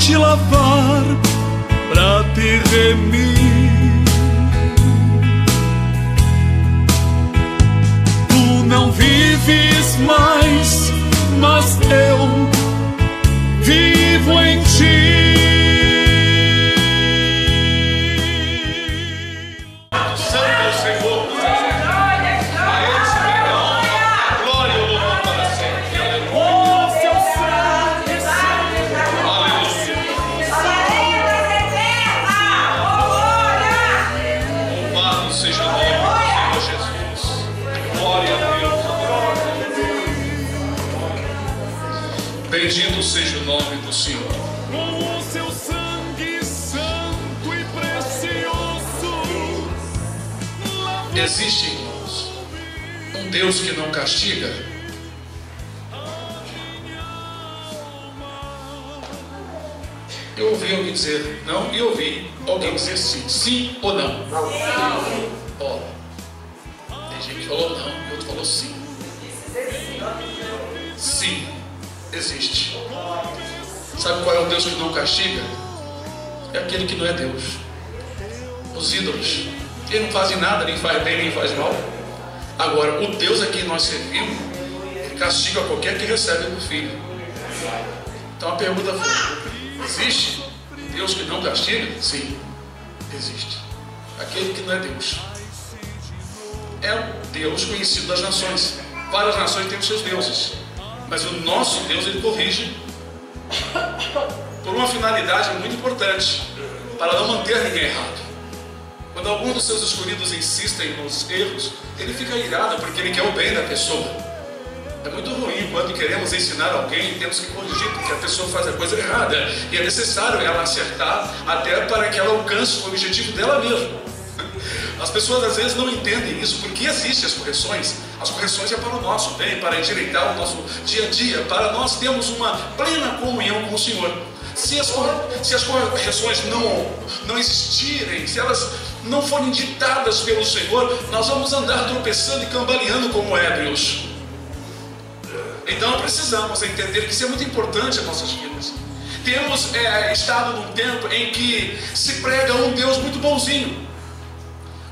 te lavar, pra te remir. Tu não vives mais, mas eu vivo em ti. Bendito seja o nome do Senhor. Com o seu sangue santo e precioso. Existe, irmãos, um Deus que não castiga. Eu ouvi alguém dizer não e ouvi alguém dizer sim. Sim ou não? Não. Ó, tem gente que falou não e outro falou sim. Sim. Existe. Sabe qual é o Deus que não castiga? É aquele que não é Deus. Os ídolos, eles não fazem nada, nem faz bem, nem faz mal. Agora, o Deus a quem nós servimos, ele castiga qualquer que recebe do Filho. Então a pergunta foi: existe um Deus que não castiga? Sim, existe. Aquele que não é Deus. É um Deus conhecido das nações. Várias nações têm os seus deuses. Mas o nosso Deus, ele corrige por uma finalidade muito importante, para não manter ninguém errado. Quando algum dos seus escolhidos insistem nos erros, ele fica irado porque ele quer o bem da pessoa. É muito ruim quando queremos ensinar alguém e temos que corrigir porque a pessoa faz a coisa errada, e é necessário ela acertar até para que ela alcance o objetivo dela mesma. As pessoas às vezes não entendem isso, porque existem as correções. As correções é para o nosso bem, para endireitar o nosso dia a dia, para nós termos uma plena comunhão com o Senhor. Se as correções não existirem, se elas não forem ditadas pelo Senhor, nós vamos andar tropeçando e cambaleando como ébrios. Então precisamos entender que isso é muito importante em nossas vidas. Temos estado num tempo em que se prega um Deus muito bonzinho.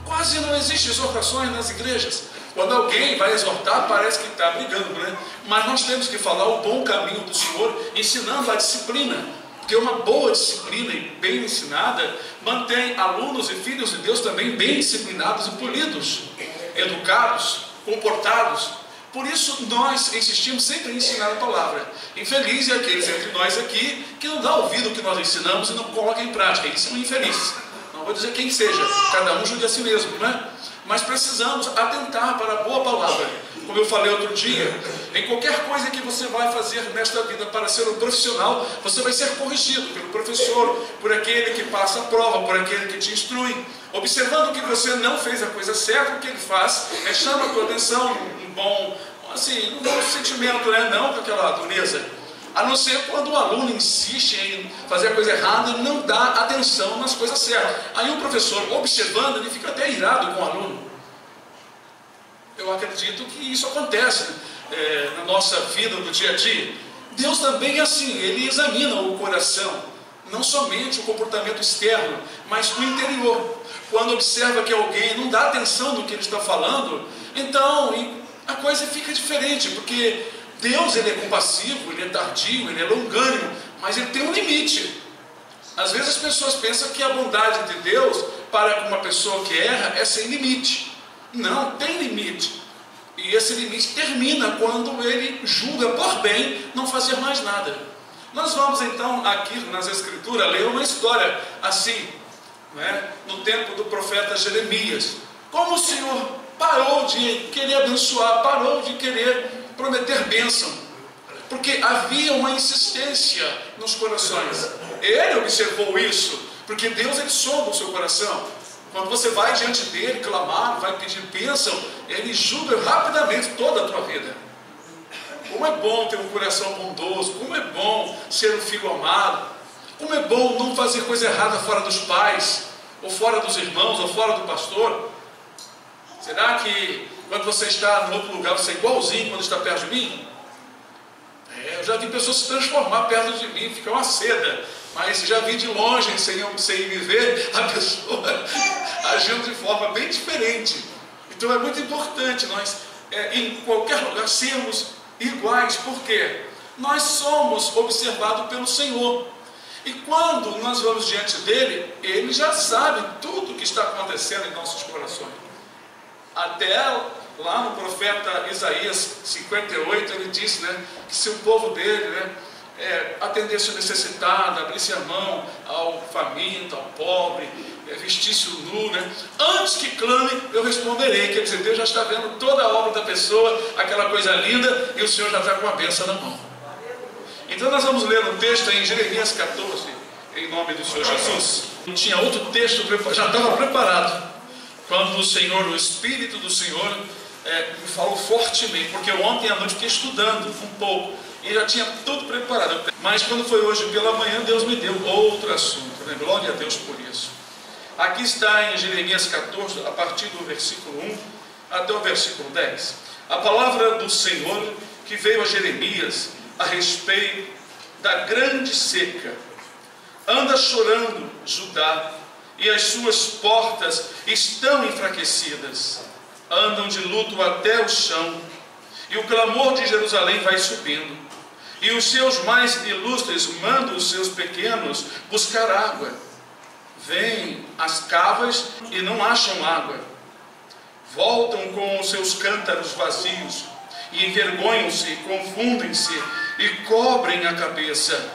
Quase não existem exortações nas igrejas. Quando alguém vai exortar, parece que está brigando, né? Mas nós temos que falar o bom caminho do Senhor, ensinando a disciplina. Porque uma boa disciplina e bem ensinada mantém alunos e filhos de Deus também bem disciplinados e polidos, educados, comportados. Por isso nós insistimos sempre em ensinar a palavra. Infeliz é aqueles entre nós aqui que não dá ouvido ao que nós ensinamos e não coloca em prática. Eles são infelizes. Não vou dizer quem seja, cada um julga a si mesmo, né? Mas precisamos atentar para a boa palavra. Como eu falei outro dia, em qualquer coisa que você vai fazer nesta vida para ser um profissional, você vai ser corrigido pelo professor, por aquele que passa a prova, por aquele que te instrui. Observando que você não fez a coisa certa, o que ele faz é chama a tua atenção, um bom sentimento, né? Não com aquela dureza. A não ser quando o aluno insiste em fazer a coisa errada e não dá atenção nas coisas certas. Aí o professor, observando, ele fica até irado com o aluno. Eu acredito que isso acontece na nossa vida, no dia a dia. Deus também é assim, Ele examina o coração, não somente o comportamento externo, mas o interior. Quando observa que alguém não dá atenção no que ele está falando, então a coisa fica diferente, porque Deus, ele é compassivo, ele é tardio, ele é longânimo, mas ele tem um limite. Às vezes as pessoas pensam que a bondade de Deus para com uma pessoa que erra é sem limite. Não, tem limite. E esse limite termina quando ele julga por bem não fazer mais nada. Nós vamos então aqui nas Escrituras ler uma história assim, né? No tempo do profeta Jeremias. Como o Senhor parou de querer abençoar, parou de querer prometer bênção, porque havia uma insistência nos corações. Ele observou isso, porque Deus, ele sonda o seu coração. Quando você vai diante dele clamar, vai pedir bênção, ele julga rapidamente toda a tua vida. Como é bom ter um coração bondoso, como é bom ser um filho amado, como é bom não fazer coisa errada fora dos pais, ou fora dos irmãos, ou fora do pastor. Será que quando você está em outro lugar, você é igualzinho quando está perto de mim? Eu já vi pessoas se transformar perto de mim, ficar uma seda, mas já vi de longe, sem me ver, a pessoa agindo de forma bem diferente. Então é muito importante nós, em qualquer lugar, sermos iguais. Por quê? Nós somos observados pelo Senhor. E quando nós vamos diante dele, ele já sabe tudo o que está acontecendo em nossos corações. Até lá no profeta Isaías 58, ele disse, né, que se o povo dele, né, atendesse o necessitado, abrisse a mão ao faminto, ao pobre, vestisse o nu, né, antes que clame, eu responderei. Quer dizer, Deus já está vendo toda a obra da pessoa, aquela coisa linda, e o Senhor já está com a bênção na mão. Então nós vamos ler um texto em Jeremias 14, em nome do Senhor Jesus. Tinha outro texto, já estava preparado, quando o Senhor, o Espírito do Senhor, me falou fortemente, porque ontem à noite fiquei estudando um pouco, e já tinha tudo preparado. Mas quando foi hoje pela manhã, Deus me deu outro assunto, né? Glória a Deus por isso. Aqui está em Jeremias 14, a partir do versículo 1 até o versículo 10. A palavra do Senhor que veio a Jeremias a respeito da grande seca. Anda chorando Judá, e as suas portas estão enfraquecidas. Andam de luto até o chão, e o clamor de Jerusalém vai subindo. E os seus mais ilustres mandam os seus pequenos buscar água. Vêm às cavas e não acham água. Voltam com os seus cântaros vazios, e envergonham-se, confundem-se, e cobrem a cabeça,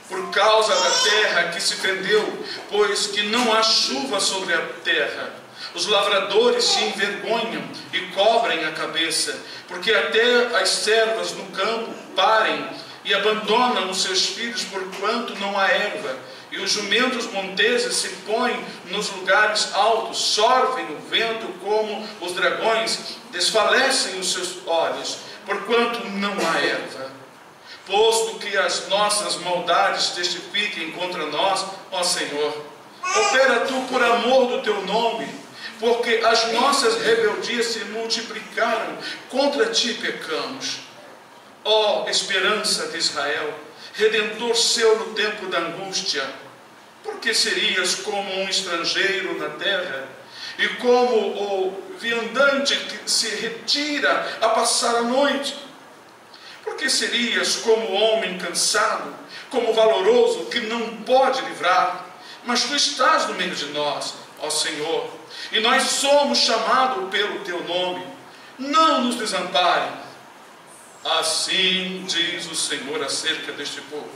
por causa da terra que se fendeu, pois que não há chuva sobre a terra. Os lavradores se envergonham e cobrem a cabeça, porque até as servas no campo parem e abandonam os seus filhos, porquanto não há erva. E os jumentos monteses se põem nos lugares altos, sorvem o vento como os dragões, desfalecem os seus olhos, porquanto não há erva. Posto que as nossas maldades testifiquem contra nós, ó Senhor, opera tu por amor do teu nome, porque as nossas rebeldias se multiplicaram, contra ti pecamos. Ó esperança de Israel, Redentor seu no tempo da angústia, porque serias como um estrangeiro na terra, e como o viandante que se retira a passar a noite? Porque serias como homem cansado, como valoroso que não pode livrar? Mas tu estás no meio de nós, ó Senhor, e nós somos chamados pelo teu nome. Não nos desampare. Assim diz o Senhor acerca deste povo,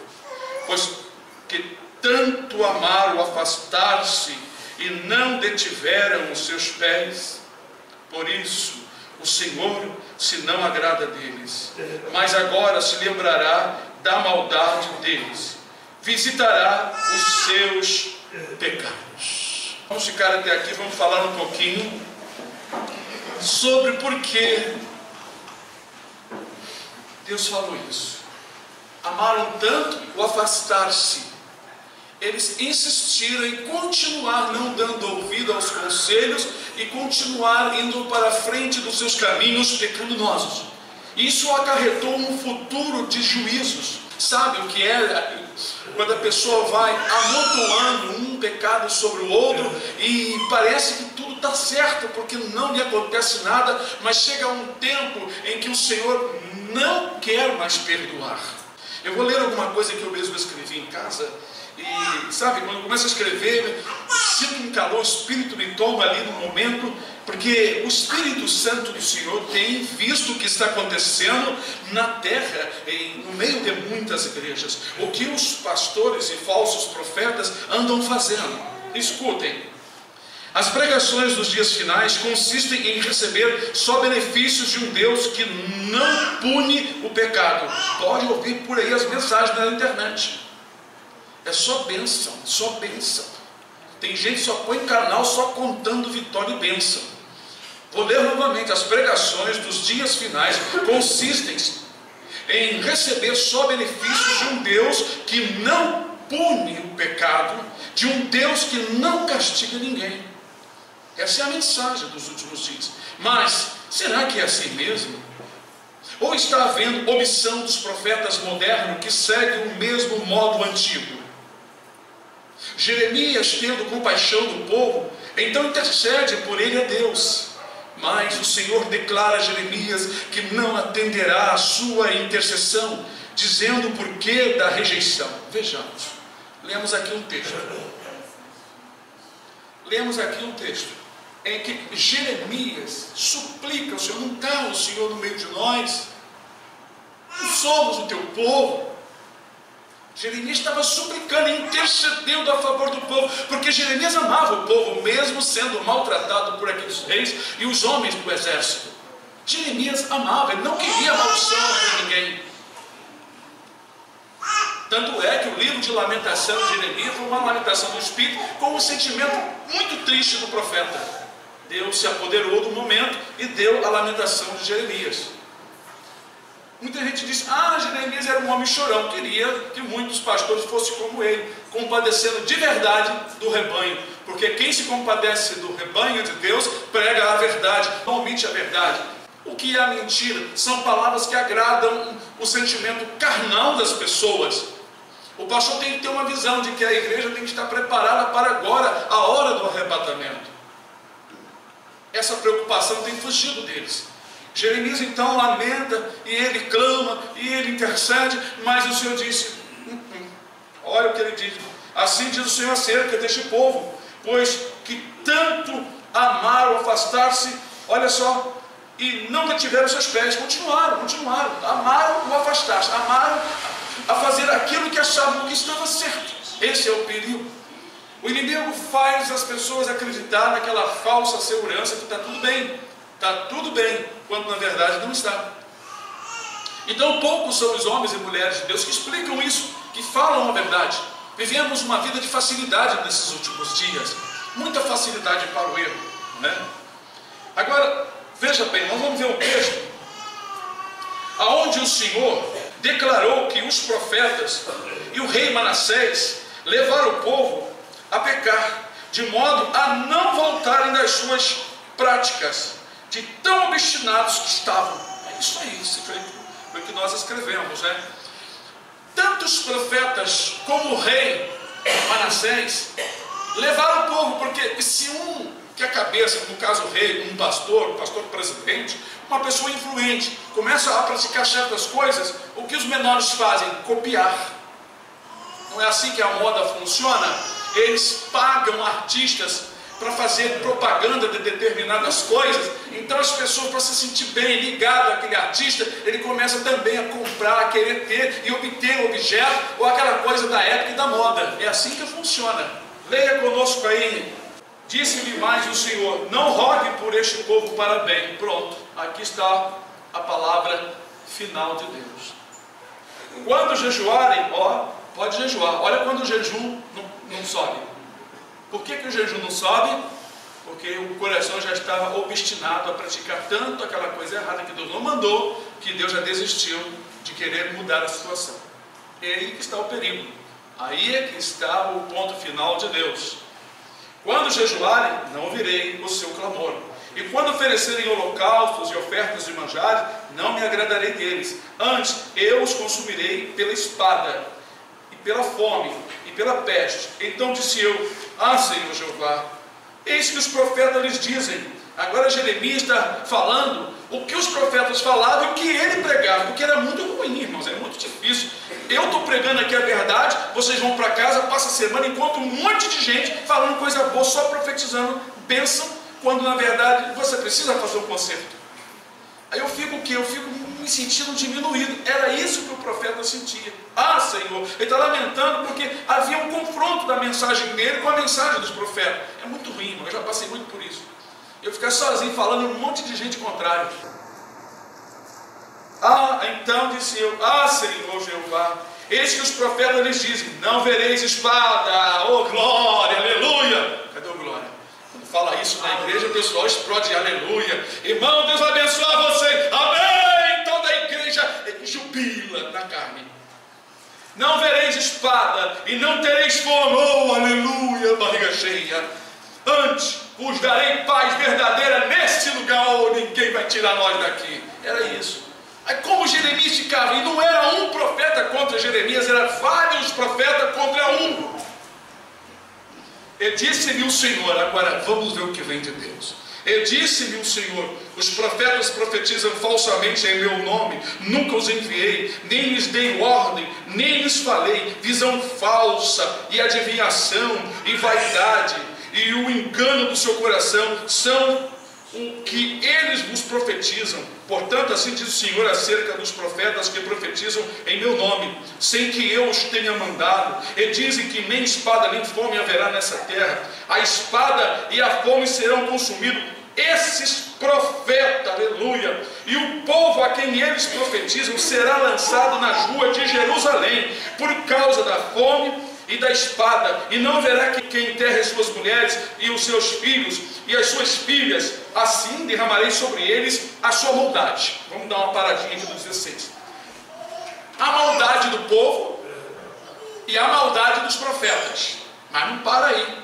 pois que tanto amaram afastar-se e não detiveram os seus pés. Por isso o Senhor se não agrada deles, mas agora se lembrará da maldade deles, visitará os seus pecados. Vamos ficar até aqui, vamos falar um pouquinho sobre por que Deus falou isso. Amaram tanto o afastar-se, eles insistiram em continuar não dando ouvido aos conselhos e continuar indo para a frente dos seus caminhos pecaminosos. Isso acarretou um futuro de juízos. Sabe o que é quando a pessoa vai amontoando um pecado sobre o outro e parece que tudo está certo porque não lhe acontece nada, mas chega um tempo em que o Senhor não quer mais perdoar. Eu vou ler alguma coisa que eu mesmo escrevi em casa. E sabe, quando eu começo a escrever, sinto um calor, o Espírito me toma ali no momento, porque o Espírito Santo do Senhor tem visto o que está acontecendo na terra, no meio de muitas igrejas, o que os pastores e falsos profetas andam fazendo. Escutem, as pregações dos dias finais consistem em receber só benefícios de um Deus que não pune o pecado. Pode ouvir por aí as mensagens na internet. É só bênção, só bênção. Tem gente que só põe canal só contando vitória e bênção. Vou ler novamente. As pregações dos dias finais consistem em receber só benefícios de um Deus que não pune o pecado, de um Deus que não castiga ninguém. Essa é a mensagem dos últimos dias. Mas será que é assim mesmo? Ou está havendo omissão dos profetas modernos que seguem o mesmo modo antigo? Jeremias, tendo compaixão do povo, então intercede por ele a Deus. Mas o Senhor declara a Jeremias que não atenderá a sua intercessão, dizendo o porquê da rejeição. Vejamos, lemos aqui um texto. Lemos aqui um texto em que Jeremias suplica ao Senhor. Não está o Senhor no meio de nós? Não somos o teu povo? Jeremias estava suplicando e intercedendo a favor do povo, porque Jeremias amava o povo, mesmo sendo maltratado por aqueles reis e os homens do exército. Jeremias amava, ele não queria maldição para ninguém. Tanto é que o livro de lamentação de Jeremias foi uma lamentação do Espírito com um sentimento muito triste do profeta. Deus se apoderou do momento e deu a lamentação de Jeremias. Muita gente diz, Jeremias era um homem chorão, queria que muitos pastores fossem como ele, compadecendo de verdade do rebanho, porque quem se compadece do rebanho de Deus, prega a verdade, não omite a verdade. O que é a mentira? São palavras que agradam o sentimento carnal das pessoas. O pastor tem que ter uma visão de que a igreja tem que estar preparada para agora, a hora do arrebatamento. Essa preocupação tem fugido deles. Jeremias então lamenta, e ele clama, e ele intercede, mas o Senhor disse, olha o que ele diz, assim diz o Senhor acerca deste povo, pois que tanto amaram afastar-se, olha só, e não detiveram seus pés, continuaram, amaram o afastar-se, amaram a fazer aquilo que achavam que estava certo. Esse é o perigo. O inimigo faz as pessoas acreditar naquela falsa segurança que está tudo bem, quando na verdade não está. Então poucos são os homens e mulheres de Deus que explicam isso, que falam a verdade. Vivemos uma vida de facilidade nesses últimos dias, muita facilidade para o erro, né? Agora, veja bem, nós vamos ver um texto aonde o Senhor declarou que os profetas e o rei Manassés levaram o povo a pecar, de modo a não voltarem das suas práticas, de tão obstinados que estavam. É isso aí, isso foi o que nós escrevemos, né? Tanto os profetas como o rei Manassés levaram o povo, porque se que a cabeça, no caso o rei, um pastor presidente, uma pessoa influente, começa a praticar certas coisas, o que os menores fazem? Copiar. Não é assim que a moda funciona? Eles pagam artistas para fazer propaganda de determinadas coisas, então as pessoas, para se sentir bem ligado àquele artista, ele começa também a comprar, a querer ter e obter o objeto ou aquela coisa da época e da moda. É assim que funciona. Leia conosco aí. Disse-lhe mais o Senhor, não rogue por este povo para bem. Pronto, aqui está a palavra final de Deus. Quando jejuarem, pode jejuar. Olha quando o jejum não sobe. Por que o jejum não sobe? Porque o coração já estava obstinado a praticar tanto aquela coisa errada que Deus não mandou, que Deus já desistiu de querer mudar a situação. É aí que está o perigo. Aí é que está o ponto final de Deus. Quando jejuarem, não ouvirei o seu clamor. E quando oferecerem holocaustos e ofertas de manjares, não me agradarei deles. Antes, eu os consumirei pela espada, e pela fome, e pela peste. Então disse eu, Senhor Jeová, eis que os profetas lhes dizem. Agora Jeremias está falando o que os profetas falavam e o que ele pregava, porque era muito ruim, irmãos, é muito difícil. Eu estou pregando aqui a verdade, vocês vão para casa, passa a semana, encontram um monte de gente falando coisa boa, só profetizando, pensam, quando na verdade você precisa fazer um conserto. Aí eu fico o quê? Eu fico me sentindo diminuído. Era isso que o profeta sentia. Senhor, ele está lamentando porque havia um confronto da mensagem dele com a mensagem dos profetas. É muito ruim, irmão, eu já passei muito por isso. Eu ficar sozinho falando um monte de gente contrária. Então disse eu, Senhor Jeová, eis que os profetas lhes dizem, não vereis espada, glória, aleluia. Cadê o glória? Quando fala isso na igreja, o pessoal explode, aleluia. Irmão, Deus vai abençoar você, amém. Toda a igreja jubila na carne. Não vereis espada e não tereis fome, aleluia, barriga cheia. Antes vos darei paz verdadeira neste lugar, ninguém vai tirar nós daqui. Era isso. Aí como Jeremias ficava, e não era um profeta contra Jeremias, era vários profetas contra um. E disse-lhe o Senhor, agora vamos ver o que vem de Deus. E disse-lhe o Senhor, os profetas profetizam falsamente em meu nome, nunca os enviei, nem lhes dei ordem, nem lhes falei, visão falsa e adivinhação e vaidade, e o engano do seu coração são o que eles vos profetizam. Portanto, assim diz o Senhor acerca dos profetas que profetizam em meu nome, sem que eu os tenha mandado, e dizem que nem espada nem fome haverá nessa terra, a espada e a fome serão consumidos esses profetas, aleluia, e o povo a quem eles profetizam será lançado nas ruas de Jerusalém, por causa da fome e da espada, e não haverá quem enterre suas mulheres e os seus filhos e as suas filhas, assim derramarei sobre eles a sua maldade. Vamos dar uma paradinha aqui no 16. A maldade do povo e a maldade dos profetas, mas não para aí,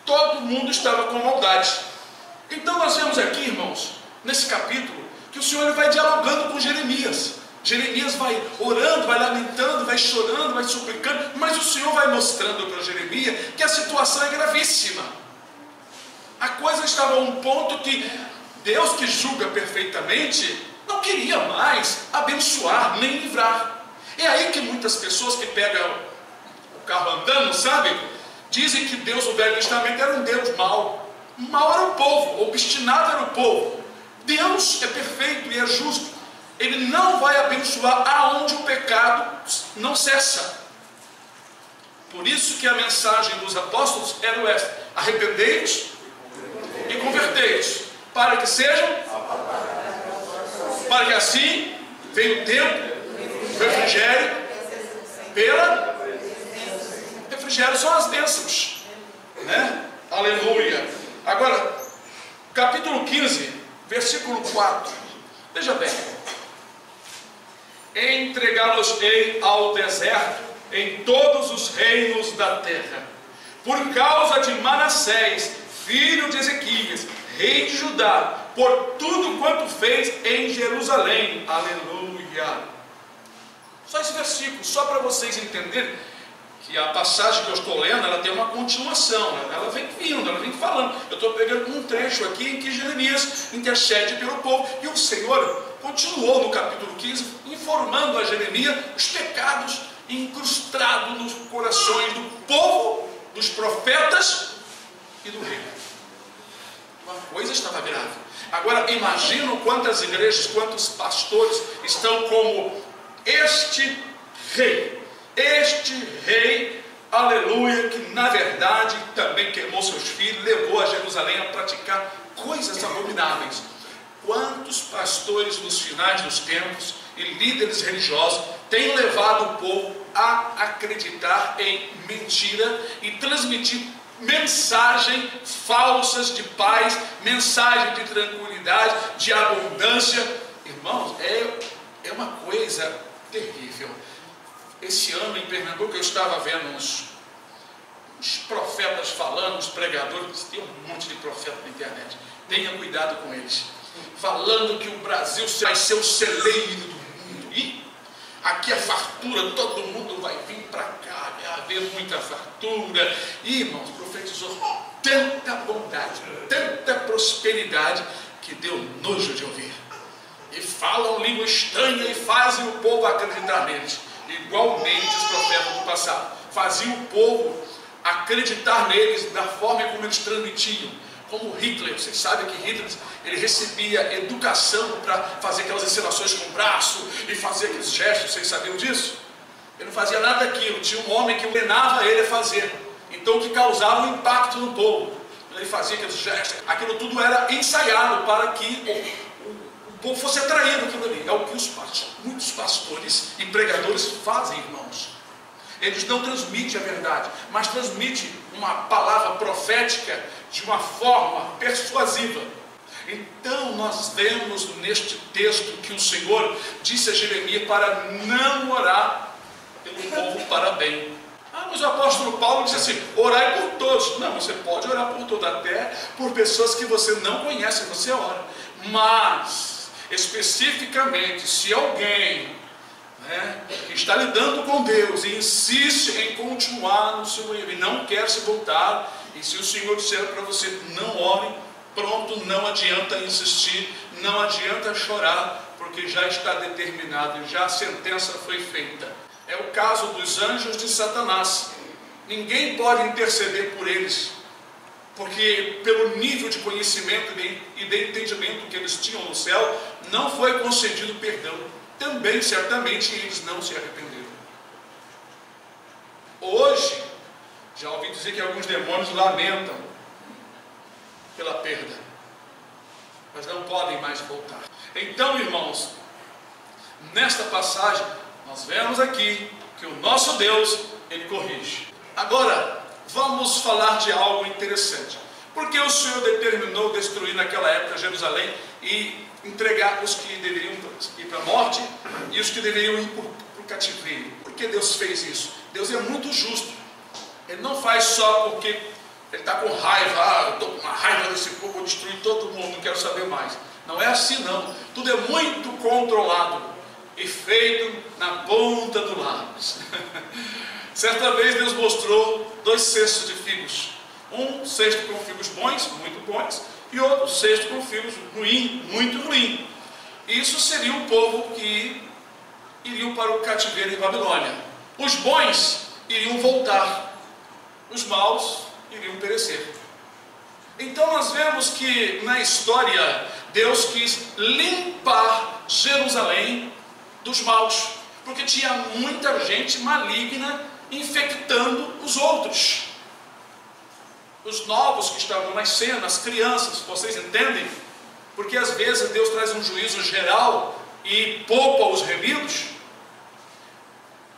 todo mundo estava com maldade. Então nós vemos aqui, irmãos, nesse capítulo, que o Senhor vai dialogando com Jeremias. Jeremias vai orando, vai lamentando, vai chorando, vai suplicando, mas o Senhor vai mostrando para Jeremias que a situação é gravíssima. A coisa estava a um ponto que Deus, que julga perfeitamente, não queria mais abençoar nem livrar. É aí que muitas pessoas que pegam o carro andando, sabe, dizem que Deus, o Velho Testamento, era um Deus mau. Mau era o povo, obstinado era o povo. Deus é perfeito e é justo. Ele não vai abençoar aonde o pecado não cessa. Por isso que a mensagem dos apóstolos era esta: arrependei-vos e convertei-vos, para que sejam, para que assim venha o tempo, o refrigério, refrigério são as bênçãos, né? Aleluia. Agora, capítulo 15, versículo 4, veja bem: entregá-los-ei ao deserto em todos os reinos da terra, por causa de Manassés, filho de Ezequias, rei de Judá, por tudo quanto fez em Jerusalém. Aleluia. Só esse versículo, só para vocês entenderem que a passagem que eu estou lendo, ela tem uma continuação, ela vem vindo, ela vem falando. Eu estou pegando um trecho aqui em que Jeremias intercede pelo povo, e o Senhor continuou no capítulo 15, informando a Jeremias os pecados incrustados nos corações do povo, dos profetas e do rei. Uma coisa estava grave. Agora imagino quantas igrejas, quantos pastores estão como este rei, aleluia, que na verdade também queimou seus filhos, levou a Jerusalém a praticar coisas abomináveis. Quantos pastores nos finais dos tempos e líderes religiosos têm levado o povo a acreditar em mentira e transmitir mensagens falsas de paz, mensagem de tranquilidade, de abundância? Irmãos, é uma coisa terrível. Esse ano em Pernambuco eu estava vendo uns profetas falando, uns pregadores, tem um monte de profeta na internet, tenha cuidado com eles, falando que o Brasil vai ser o celeiro do mundo, e aqui a fartura, todo mundo vai vir para cá, vai haver muita fartura. E, irmãos, profetizou tanta bondade, tanta prosperidade, que deu nojo de ouvir. E falam língua estranha e fazem o povo acreditar neles. Igualmente os profetas do passado faziam o povo acreditar neles da forma como eles transmitiam. Como Hitler, vocês sabem que Hitler, ele recebia educação para fazer aquelas encenações com o braço e fazer aqueles gestos, vocês sabiam disso? Ele não fazia nada daquilo, tinha um homem que ordenava ele a fazer, então que causava um impacto no povo. Ele fazia aqueles gestos, aquilo tudo era ensaiado para que o povo fosse atraído aquilo ali. É o que muitos pastores e pregadores fazem, irmãos. Eles não transmitem a verdade, mas transmitem uma palavra profética de uma forma persuasiva. Então nós vemos neste texto que o Senhor disse a Jeremias para não orar pelo povo para bem. Mas o apóstolo Paulo disse assim: orai por todos. Não, você pode orar por todos, até por pessoas que você não conhece, você ora. Mas Especificamente, se alguém que está lidando com Deus e insiste em continuar no seu erro e não quer se voltar, e se o Senhor disser para você, não ore, pronto, não adianta insistir, não adianta chorar, porque já está determinado, já a sentença foi feita. É o caso dos anjos de Satanás. Ninguém pode interceder por eles, porque pelo nível de conhecimento e de entendimento que eles tinham no céu, não foi concedido perdão. Também, certamente, eles não se arrependeram. Hoje, já ouvi dizer que alguns demônios lamentam pela perda, mas não podem mais voltar. Então, irmãos, nesta passagem, nós vemos aqui que o nosso Deus, Ele corrige. Agora, vamos falar de algo interessante. Porque o Senhor determinou destruir naquela época Jerusalém e entregar os que deveriam ir para a morte e os que deveriam ir para o cativeiro? Por que Deus fez isso? Deus é muito justo. Ele não faz só porque Ele está com raiva, estou com uma raiva desse povo, vou destruir todo mundo, não quero saber mais. Não é assim não. Tudo é muito controlado e feito na ponta do lápis. Certa vez Deus mostrou 2 cestos de figos. Um cesto com figos bons, muito bons, e outro cesto com figos ruins, muito ruins. Isso seria o povo que iriam para o cativeiro em Babilônia. Os bons iriam voltar, os maus iriam perecer. Então nós vemos que na história Deus quis limpar Jerusalém dos maus, porque tinha muita gente maligna infectando os outros. Os novos que estavam nascendo, as crianças, vocês entendem? Porque às vezes Deus traz um juízo geral e poupa os remidos.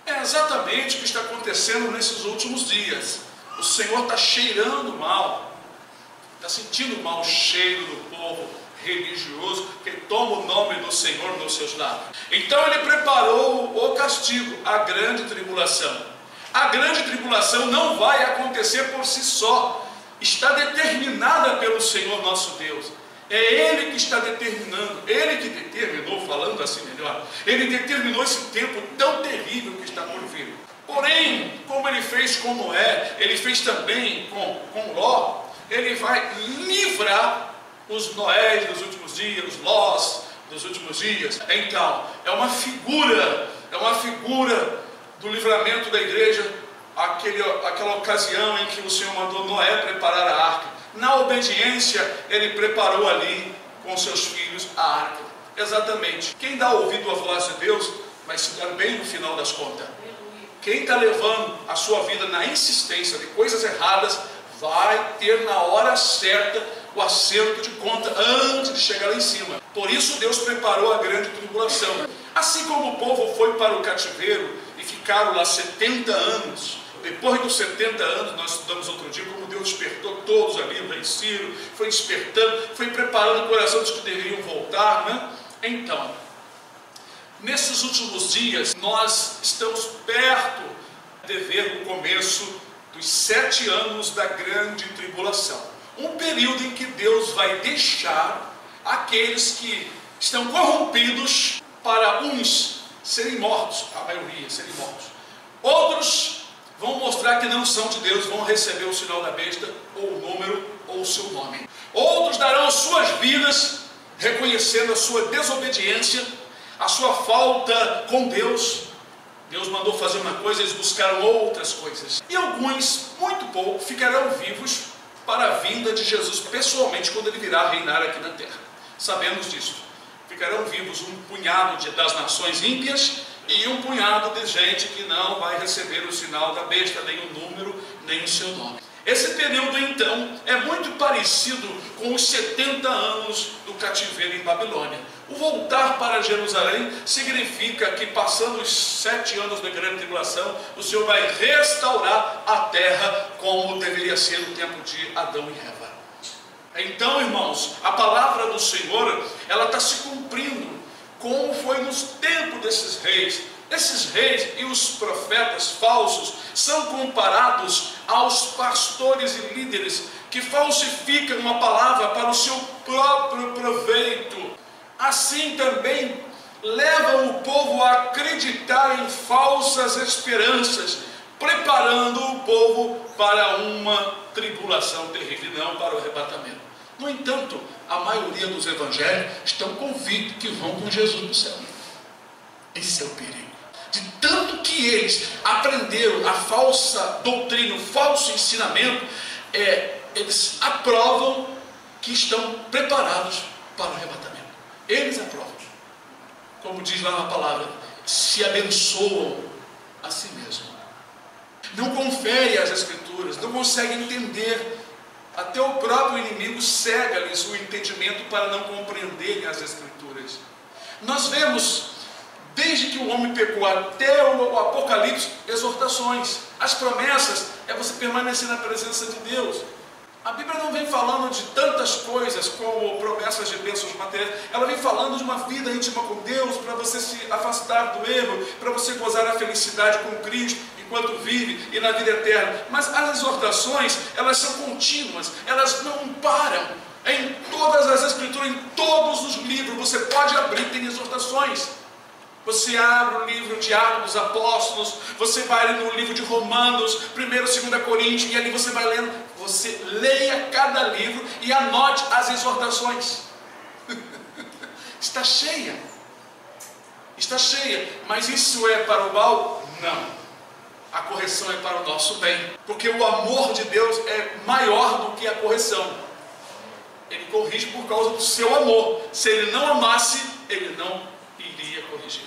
É exatamente o que está acontecendo nesses últimos dias. O Senhor está cheirando mal, está sentindo o mau cheiro do povo religioso que toma o nome do Senhor nos seus lábios. Então Ele preparou o castigo, a grande tribulação. A grande tribulação não vai acontecer por si só. Está determinada pelo Senhor nosso Deus. É Ele que está determinando. Ele que determinou, falando assim melhor, Ele determinou esse tempo tão terrível que está por vir. Porém, como Ele fez com Noé, Ele fez também com Ló, Ele vai livrar os Noés dos últimos dias, os Lós dos últimos dias. Então, é uma figura do livramento da igreja, aquela ocasião em que o Senhor mandou Noé preparar a arca. Na obediência, Ele preparou ali com seus filhos a arca. Exatamente. Quem dá ouvido à voz de Deus vai se dar bem no final das contas. Quem está levando a sua vida na insistência de coisas erradas, vai ter na hora certa o acerto de conta antes de chegar lá em cima. Por isso Deus preparou a grande tribulação. Assim como o povo foi para o cativeiro e ficaram lá 70 anos, depois dos 70 anos, nós estudamos outro dia como Deus despertou todos ali, o rei Ciro, foi despertando, foi preparando o coração dos que deveriam voltar, né? Então, nesses últimos dias, nós estamos perto de ver o começo dos 7 anos da grande tribulação. Um período em que Deus vai deixar aqueles que estão corrompidos para uns serem mortos, a maioria serem mortos. Outros vão mostrar que não são de Deus, vão receber o sinal da besta, ou o número, ou o seu nome. Outros darão as suas vidas, reconhecendo a sua desobediência, a sua falta com Deus. Deus mandou fazer uma coisa, eles buscaram outras coisas. E alguns, muito pouco, ficarão vivos para a vinda de Jesus pessoalmente, quando Ele virá reinar aqui na terra. Sabemos disso. Ficarão vivos um punhado das nações ímpias e um punhado de gente que não vai receber o sinal da besta, nem o número, nem o seu nome. Esse período, então, é muito parecido com os 70 anos do cativeiro em Babilônia. O voltar para Jerusalém significa que, passando os 7 anos da grande tribulação, o Senhor vai restaurar a terra como deveria ser no tempo de Adão e Eva. Então, irmãos, a palavra do Senhor, ela está se cumprindo, como foi nos tempos desses reis. Esses reis e os profetas falsos são comparados aos pastores e líderes que falsificam uma palavra para o seu próprio proveito. assim também levam o povo a acreditar em falsas esperanças, preparando o povo para uma tribulação terrível, não para o arrebatamento. No entanto, a maioria dos evangélicos estão convictos que vão com Jesus no céu. Esse é o perigo. De tanto que eles aprenderam a falsa doutrina, o falso ensinamento, eles aprovam que estão preparados para o arrebatamento. Eles aprovam. Como diz lá na palavra, se abençoam a si mesmos. Não confere as Escrituras, não consegue entender. Até o próprio inimigo cega-lhes o entendimento para não compreenderem as Escrituras. Nós vemos, desde que o homem pecou até o Apocalipse, exortações. As promessas é você permanecer na presença de Deus. A Bíblia não vem falando de tantas coisas como promessas de bênçãos materiais. Ela vem falando de uma vida íntima com Deus, para você se afastar do erro, para você gozar a felicidade com Cristo enquanto vive e na vida eterna. Mas as exortações, elas são contínuas, elas não param. Em todas as Escrituras, em todos os livros, você pode abrir, tem exortações. Você abre o livro de Atos dos Apóstolos, você vai no livro de Romanos, 1º e 2 Coríntios, e ali você vai lendo. Você leia cada livro e anote as exortações. Está cheia. Está cheia. Mas isso é para o mal? Não. A correção é para o nosso bem. Porque o amor de Deus é maior do que a correção. Ele corrige por causa do seu amor. Se ele não amasse, ele não iria corrigir.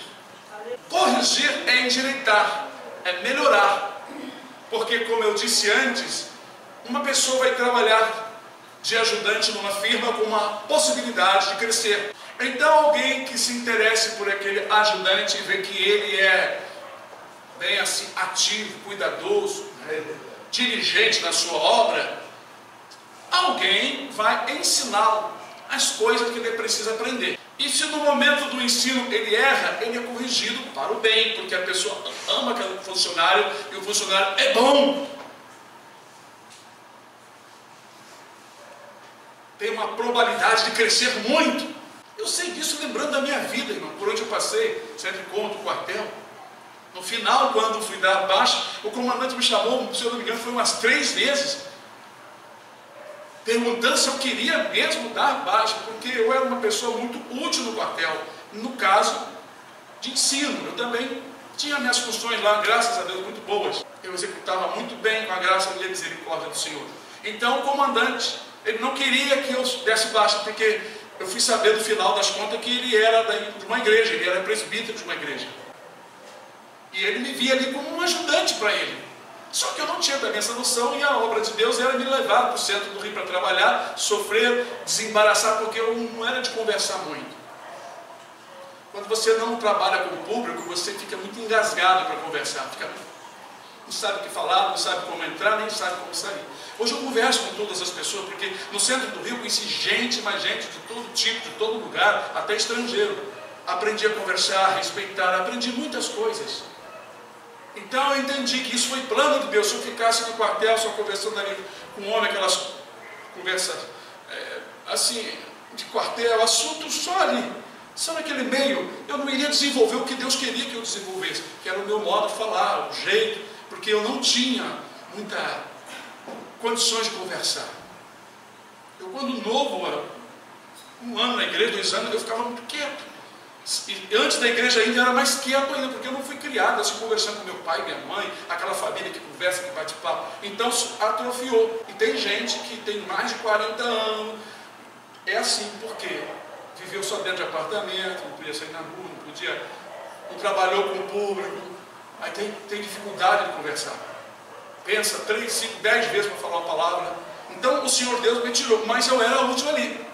Corrigir é endireitar, é melhorar. Porque, como eu disse antes, uma pessoa vai trabalhar de ajudante numa firma com uma possibilidade de crescer. Então, alguém que se interesse por aquele ajudante e vê que ele é bem assim, ativo, cuidadoso, diligente na sua obra, alguém vai ensiná-lo as coisas que ele precisa aprender. E se no momento do ensino ele erra, ele é corrigido para o bem, porque a pessoa ama aquele funcionário e o funcionário é bom. Tem uma probabilidade de crescer muito. Eu sei disso lembrando da minha vida, irmão, por onde eu passei, sempre conto o quartel. No final, quando fui dar baixa, o comandante me chamou, se eu não me engano, foi umas 3 vezes, perguntando se eu queria mesmo dar baixa, porque eu era uma pessoa muito útil no quartel, no caso de ensino. Eu também tinha minhas funções lá, graças a Deus, muito boas. Eu executava muito bem com a graça e a misericórdia do Senhor. Então o comandante, ele não queria que eu desse baixa, porque eu fui saber no final das contas que ele era de uma igreja, ele era presbítero de uma igreja. E ele me via ali como um ajudante para ele. Só que eu não tinha também essa noção, e a obra de Deus era me levar para o centro do Rio para trabalhar, sofrer, desembaraçar, porque eu não era de conversar muito. Quando você não trabalha com o público, você fica muito engasgado para conversar, não sabe o que falar, não sabe como entrar, nem sabe como sair. Hoje eu converso com todas as pessoas, porque no centro do Rio eu conheci gente, mais gente de todo tipo, de todo lugar, até estrangeiro. Aprendi a conversar, a respeitar, aprendi muitas coisas. Então eu entendi que isso foi plano de Deus. Se eu ficasse no quartel só conversando ali com um homem, aquelas conversas assim, de quartel, assunto só ali, só naquele meio, eu não iria desenvolver o que Deus queria que eu desenvolvesse, que era o meu modo de falar, o jeito, porque eu não tinha muitas condições de conversar. Eu, quando novo, 1 ano na igreja, 2 anos, eu ficava muito quieto. E antes da igreja ainda era mais quieto ainda, porque eu não fui criado assim, conversando com meu pai, minha mãe, aquela família que conversa, que bate papo. Então atrofiou. E tem gente que tem mais de 40 anos, é assim, porque viveu só dentro de apartamento, não podia sair na rua, não trabalhou com o público, aí tem dificuldade de conversar. Pensa 3, 5, 10 vezes para falar uma palavra. Então o Senhor Deus me tirou, mas eu era útil ali.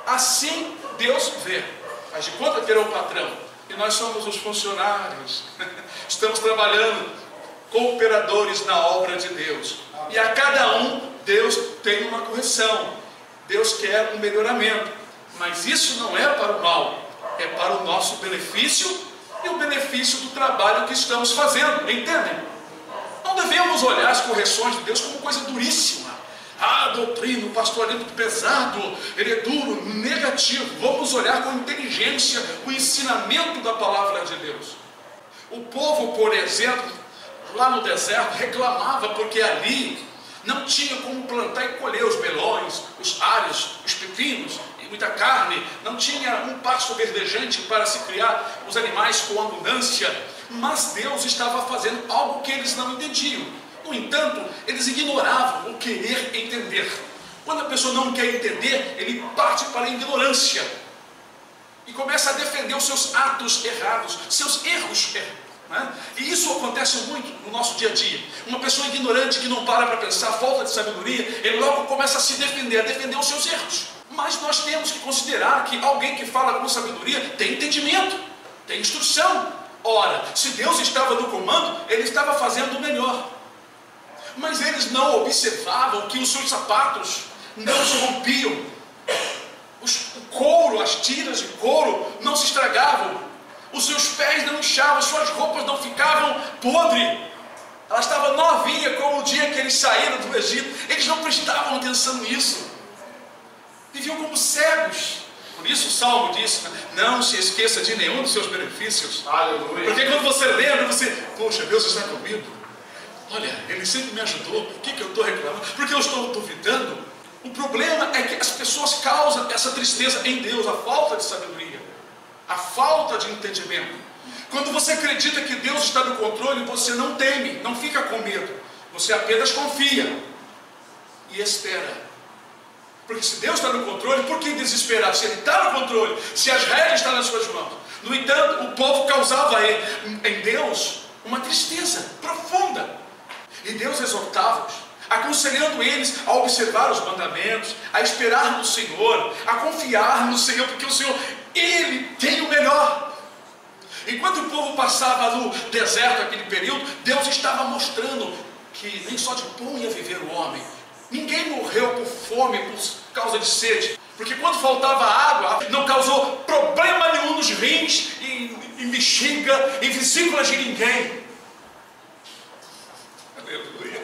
Assim Deus vê. Faz de conta que ele é o patrão. E nós somos os funcionários. Estamos trabalhando, cooperadores na obra de Deus. E a cada um, Deus tem uma correção. Deus quer um melhoramento. Mas isso não é para o mal. É para o nosso benefício e o benefício do trabalho que estamos fazendo. Entendem? Não devemos olhar as correções de Deus como coisa duríssima. doutrina, o pastor é muito pesado, ele é duro, negativo. Vamos olhar com inteligência o ensinamento da palavra de Deus. O povo, por exemplo, lá no deserto, reclamava porque ali não tinha como plantar e colher os melões, os alhos, os pepinos e muita carne. Não tinha um pasto verdejante para se criar os animais com abundância. Mas Deus estava fazendo algo que eles não entendiam. No entanto, eles ignoravam o querer entender. Quando a pessoa não quer entender, ele parte para a ignorância e começa a defender os seus atos errados, seus erros errados. E isso acontece muito no nosso dia a dia. Uma pessoa ignorante que não para pensar, falta de sabedoria, ele logo começa a se defender, a defender os seus erros. Mas nós temos que considerar que alguém que fala com sabedoria tem entendimento, tem instrução. Ora, se Deus estava no comando, ele estava fazendo o melhor. Mas eles não observavam que os seus sapatos não se rompiam, o couro, as tiras de couro não se estragavam, os seus pés não inchavam, suas roupas não ficavam podres. Ela estava novinha como o dia que eles saíram do Egito. Eles não prestavam atenção nisso. Viviam como cegos. Por isso o Salmo diz: não se esqueça de nenhum dos seus benefícios. Aleluia. Porque quando você lembra, você, poxa, Deus está comigo. Olha, Ele sempre me ajudou. Por que eu estou reclamando? Porque eu estou duvidando. O problema é que as pessoas causam essa tristeza em Deus, a falta de sabedoria, a falta de entendimento. Quando você acredita que Deus está no controle, você não teme, não fica com medo. Você apenas confia e espera. Porque se Deus está no controle, por que desesperar? Se Ele está no controle, se as rédeas estão nas suas mãos. No entanto, o povo causava em Deus uma tristeza profunda. E Deus exortava-os, aconselhando eles a observar os mandamentos, a esperar no Senhor, a confiar no Senhor, porque o Senhor, Ele tem o melhor. Enquanto o povo passava no deserto aquele período, Deus estava mostrando que nem só de pão ia viver o homem. Ninguém morreu por fome, por causa de sede, porque quando faltava água, não causou problema nenhum nos rins, em bexiga, em vesículas de ninguém. Aleluia.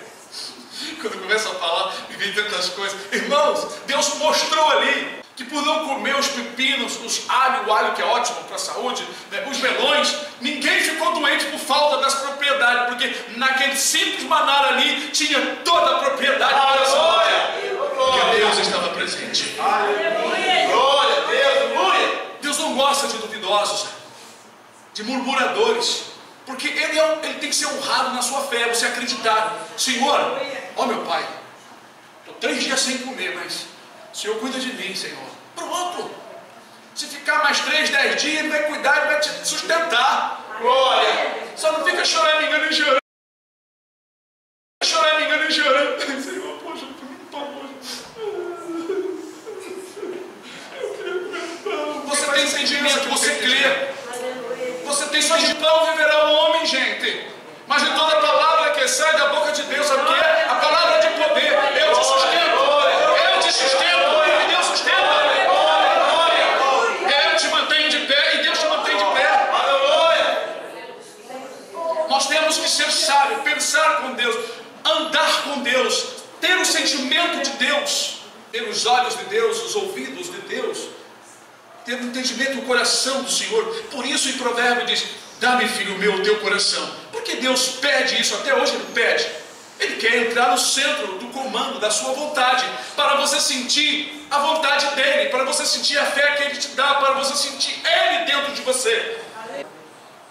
Quando começa a falar e vem tantas coisas, irmãos, Deus mostrou ali que por não comer os pepinos, o alho que é ótimo para a saúde, os melões, ninguém ficou doente por falta das propriedades, porque naquele simples manar ali tinha toda a propriedade para a saúde, porque Deus estava presente. Aleluia. Glória a Deus, aleluia. Deus não gosta de duvidosos, de murmuradores, porque ele tem que ser honrado na sua fé, você acreditar. Senhor, ó meu Pai, estou 3 dias sem comer, mas o Senhor cuida de mim, Senhor. Pronto. Se ficar mais 3, 10 dias, Ele vai cuidar, Ele vai te sustentar. Glória. Só não fica chorando, engano e chorando. Chorando, engano e chorando. Senhor, poxa, por favor. Você tem entendimento, você crê. Você tem só de pão viverá o homem, gente. Mas de toda palavra que sai da boca de Deus, sabe o que é? A palavra de poder. Eu te sustento. Eu te sustento. E Deus sustenta. Eu te mantenho de pé e Deus te mantém de pé. Nós temos que ser sábios, pensar com Deus, andar com Deus, ter o sentimento de Deus, ter os olhos de Deus, os ouvidos de Deus, ter o entendimento do coração do Senhor. Por isso em Provérbio diz: dá-me, filho meu, o teu coração. Porque Deus pede isso, até hoje Ele pede. Ele quer entrar no centro do comando da sua vontade, para você sentir a vontade dEle, para você sentir a fé que Ele te dá, para você sentir Ele dentro de você.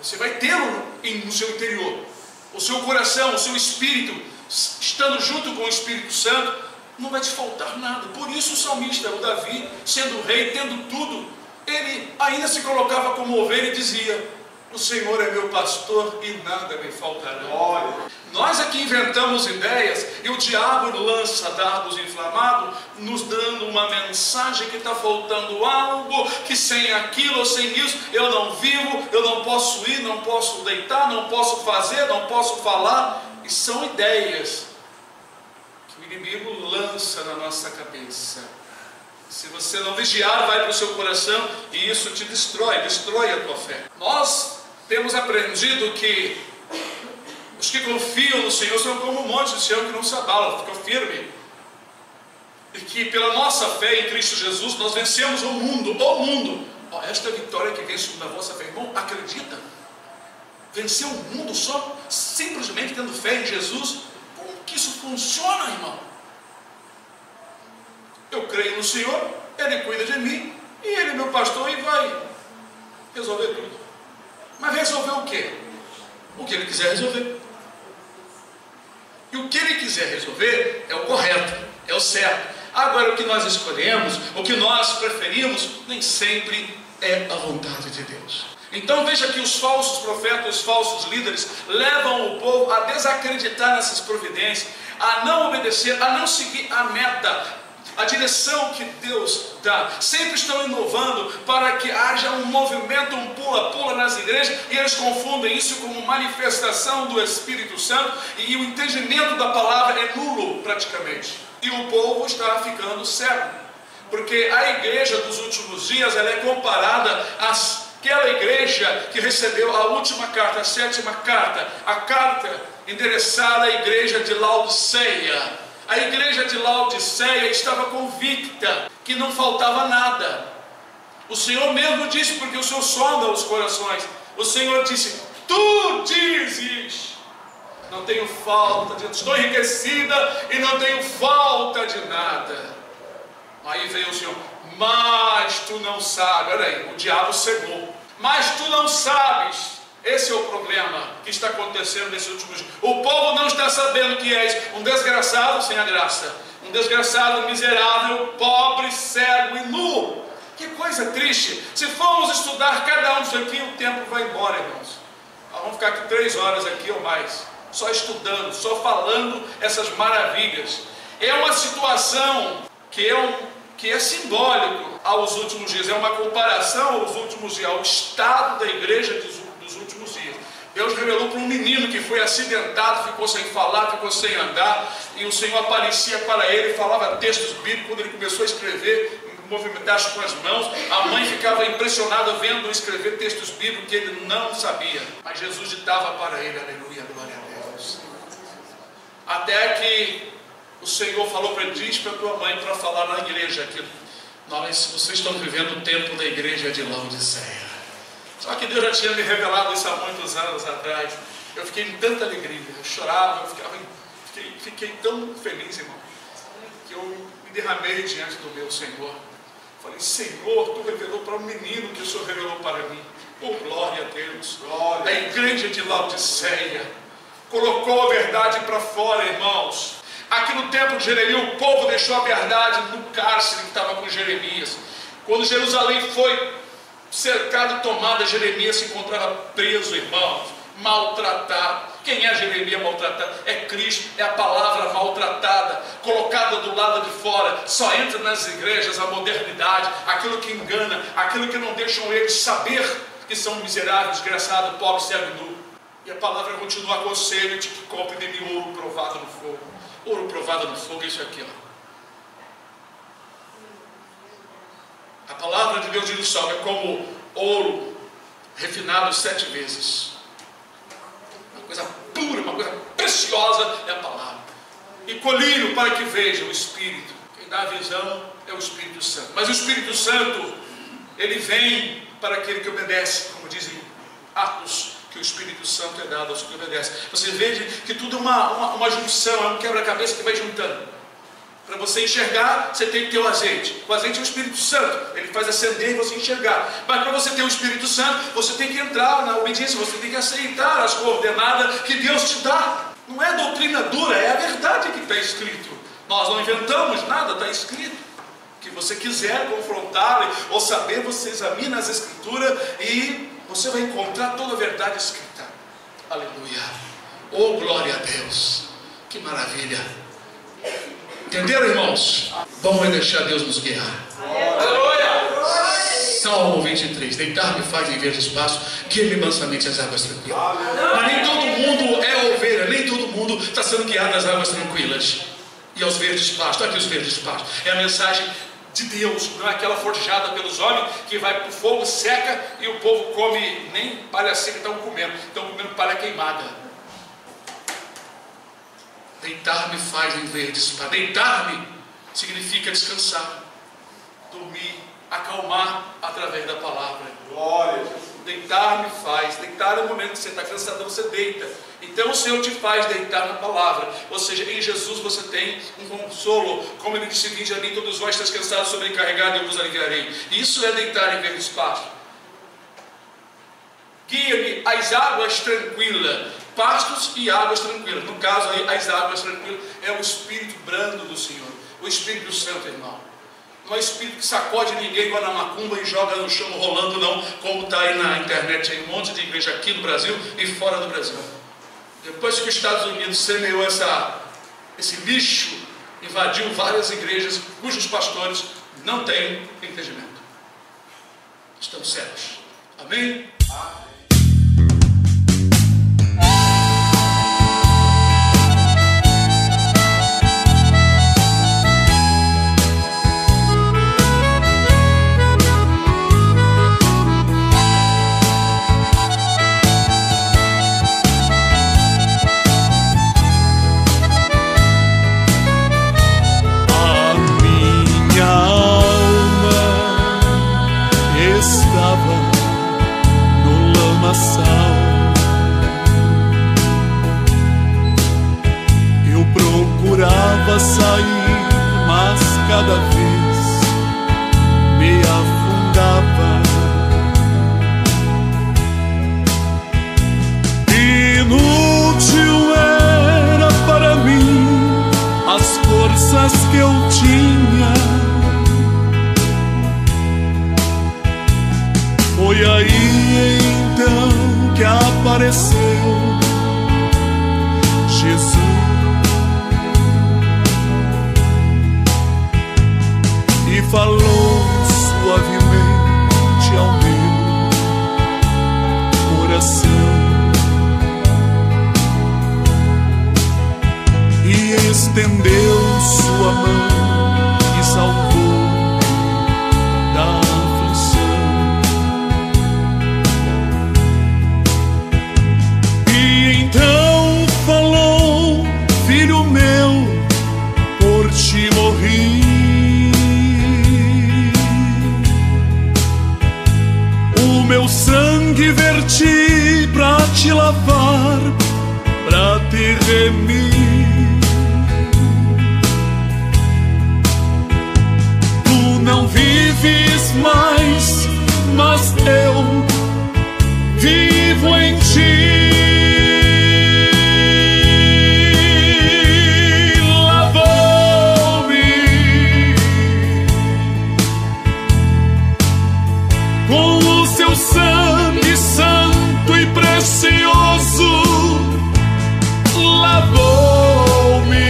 Você vai tê-lo no seu interior, o seu coração, o seu espírito, estando junto com o Espírito Santo, não vai te faltar nada. Por isso o salmista, o Davi, sendo rei, tendo tudo, ele ainda se colocava como ovelha e dizia: o Senhor é meu pastor e nada me faltará. Olha. Nós aqui inventamos ideias e o diabo lança dardos inflamados, nos dando uma mensagem que está faltando algo, que sem aquilo ou sem isso eu não vivo, eu não posso ir, não posso deitar, não posso fazer, não posso falar. E são ideias que o inimigo lança na nossa cabeça. Se você não vigiar, vai para o seu coração e isso te destrói a tua fé. Nós temos aprendido que os que confiam no Senhor são como um monte de Sião que não se abala, fica firme. que pela nossa fé em Cristo Jesus nós vencemos o mundo. O mundo. Ó, esta vitória que vem sobre a vossa fé, irmão, acredita? Vencer o mundo só simplesmente tendo fé em Jesus? Como que isso funciona, irmão? Eu creio no Senhor, Ele cuida de mim, e Ele é meu pastor e vai resolver tudo. Mas resolver o quê? O que Ele quiser resolver. E o que Ele quiser resolver é o correto, é o certo. Agora, o que nós escolhemos, o que nós preferimos, nem sempre é a vontade de Deus. Então veja que os falsos profetas, os falsos líderes levam o povo a desacreditar nessas providências, a não obedecer, a não seguir a meta, a direção que Deus dá. Sempre estão inovando para que haja um movimento, um pula-pula nas igrejas, e eles confundem isso como manifestação do Espírito Santo, e o entendimento da palavra é nulo praticamente. E o povo está ficando cego, porque a igreja dos últimos dias ela é comparada àquela igreja que recebeu a última carta, a 7ª carta, a carta endereçada à igreja de Laodiceia. A igreja de Laodiceia estava convicta que não faltava nada. O Senhor mesmo disse, porque o Senhor sonda os corações. O Senhor disse: tu dizes, não tenho falta de, estou enriquecida e não tenho falta de nada. Aí veio o Senhor: mas tu não sabes. Olha aí, o diabo cegou. Mas tu não sabes. Esse é o problema que está acontecendo nesses últimos dias. O povo não está sabendo que és um desgraçado sem a graça, um desgraçado miserável, pobre, cego e nu. Que coisa triste. Se formos estudar cada um disso aqui, o tempo vai embora, irmãos. Nós vamos ficar aqui 3 horas aqui ou mais, só estudando, só falando essas maravilhas. É uma situação que é simbólico aos últimos dias, é uma comparação aos últimos dias, ao estado da igreja dos últimos dias. Deus revelou para um menino que foi acidentado, ficou sem falar, ficou sem andar, e o Senhor aparecia para ele, falava textos bíblicos. Quando ele começou a escrever, movimentar com as mãos, a mãe ficava impressionada vendo escrever textos bíblicos que ele não sabia, mas Jesus ditava para ele. Aleluia, glória a Deus. Até que o Senhor falou para ele: diz para tua mãe para falar na igreja aquilo. Vocês estão vivendo o tempo da igreja de Laodiceia. Só que Deus já tinha me revelado isso há muitos anos atrás. Eu fiquei em tanta alegria, eu chorava, fiquei tão feliz, irmão, que eu me derramei diante do meu Senhor. Falei: Senhor, tu revelou para um menino que o Senhor revelou para mim. Oh, glória a Deus. Glória. A igreja de Laodiceia colocou a verdade para fora, irmãos. Aqui no tempo de Jeremias, o povo deixou a verdade no cárcere que estava com Jeremias. Quando Jerusalém foi cercado e tomada, Jeremias se encontrava preso, irmãos, maltratado. Quem é Jeremias maltratado? É Cristo, é a palavra maltratada, colocada do lado de fora. Só entra nas igrejas a modernidade, aquilo que engana, aquilo que não deixam eles saber que são miseráveis, desgraçados, pobres, cegos e nu. E a palavra continua: aconselho de que compre de mim ouro provado no fogo. Ouro provado no fogo é isso aqui, ó. A palavra de Deus diz o Salmo: é como ouro refinado 7 vezes. Uma coisa pura, uma coisa preciosa é a palavra. E colírio para que veja o Espírito. Quem dá a visão é o Espírito Santo. Mas o Espírito Santo, ele vem para aquele que obedece, como dizem Atos, que o Espírito Santo é dado aos que obedecem. Você veja que tudo é uma junção, é um quebra-cabeça que vai juntando. Para você enxergar, você tem que ter o azeite. O azeite é o Espírito Santo, ele faz acender e você enxergar. Mas para você ter o Espírito Santo, você tem que entrar na obediência, você tem que aceitar as coordenadas que Deus te dá. Não é doutrina dura, é a verdade que está escrito. Nós não inventamos nada, está escrito. Que você quiser confrontar ou saber, você examina as Escrituras e você vai encontrar toda a verdade escrita. Aleluia. Oh, glória a Deus. Que maravilha. Entenderam, irmãos? Vamos deixar Deus nos guiar. Aleluia. Salmo 23. Deitar-me faz em verdes pastos, guia-me mansamente às águas tranquilas. Mas nem todo mundo é ovelha, nem todo mundo está sendo guiado às águas tranquilas e aos verdes pastos. Aqui os verdes pastos é a mensagem de Deus, não é aquela forjada pelos homens que vai para o fogo, seca e o povo come nem palha seca, estão comendo palha queimada. Deitar-me faz em verdes pastos. Deitar-me significa descansar, dormir, acalmar através da palavra. Glória a Jesus. Deitar me faz. Deitar é o momento que você está cansado, você deita. Então o Senhor te faz deitar na palavra. Ou seja, em Jesus você tem um consolo. Como Ele disse: vinde a mim todos vós estáis cansados, sobrecarregados, eu vos aliviarei. Isso é deitar em verdes pastos. Guia-me às águas tranquilas. Pastos e águas tranquilas. No caso aí, as águas tranquilas é o Espírito brando do Senhor. O Espírito Santo, irmão. Não é espírito que sacode ninguém, vai na macumba e joga no chão rolando, não, como está aí na internet, aí um monte de igreja aqui no Brasil e fora do Brasil. Depois que os Estados Unidos semeou esse lixo, invadiu várias igrejas cujos pastores não têm entendimento. Estão cegos. Amém? Amém. Eu procurava sair, mas cada vez me afundava. Inútil era para mim as forças que eu tinha. Foi aí então que apareceu Jesus. E falou suavemente ao meu coração e estendeu sua mão e salvou da aflição. E então falou: filho meu, por ti morri. Meu sangue verti pra te lavar, pra te remir. Tu não vives mais, mas eu vivo em ti. Sangue santo e precioso lavou-me,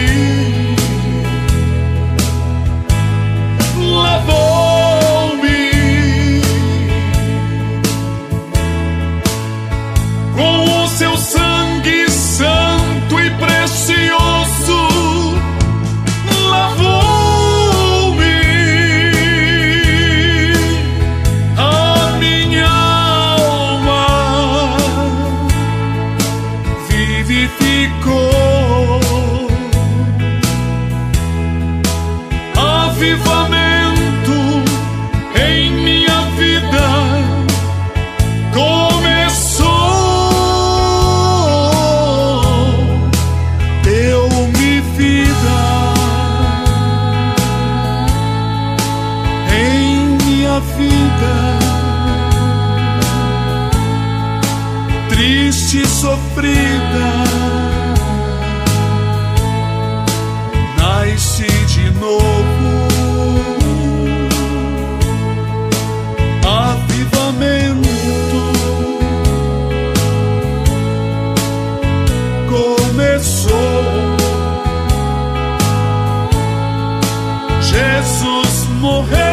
lavou-me com o seu sangue santo e precioso lavou-me. Avivamento em minha vida começou. Deu-me vida em minha vida, triste e sofrida. Nasci de novo. Avivamento começou. Jesus morreu.